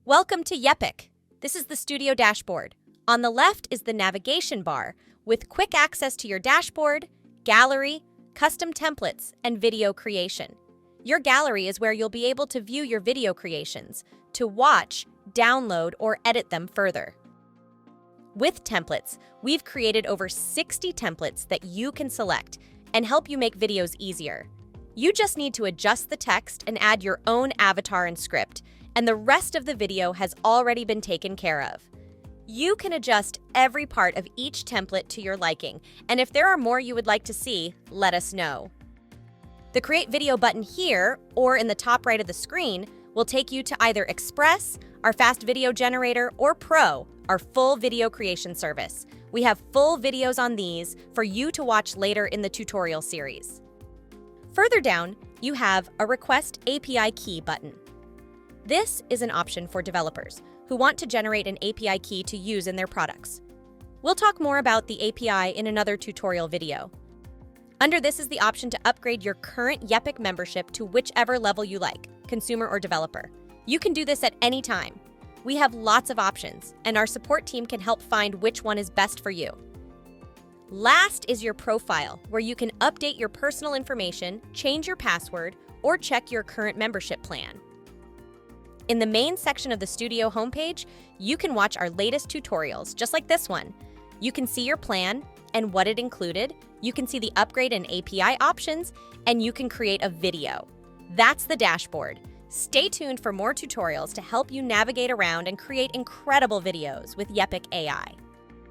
Welcome to Yepic. This is the studio dashboard. On the left is the navigation bar with quick access to your dashboard, gallery, custom templates, and video creation. Your gallery is where you'll be able to view your video creations, to watch, download, or edit them further. With templates, we've created over 60 templates that you can select and help you make videos easier. You just need to adjust the text and add your own avatar and script, and the rest of the video has already been taken care of. You can adjust every part of each template to your liking, and if there are more you would like to see, let us know. The Create Video button here, or in the top right of the screen, will take you to either Express, our fast video generator, or Pro, our full video creation service. We have full videos on these for you to watch later in the tutorial series. Further down, you have a Request API Key button. This is an option for developers who want to generate an API key to use in their products. We'll talk more about the API in another tutorial video. Under this is the option to upgrade your current Yepic membership to whichever level you like, consumer or developer. You can do this at any time. We have lots of options, and our support team can help find which one is best for you. Last is your profile, where you can update your personal information, change your password, or check your current membership plan. In the main section of the Studio homepage, you can watch our latest tutorials, just like this one. You can see your plan and what it included, you can see the upgrade and API options, and you can create a video. That's the dashboard. Stay tuned for more tutorials to help you navigate around and create incredible videos with Yepic AI.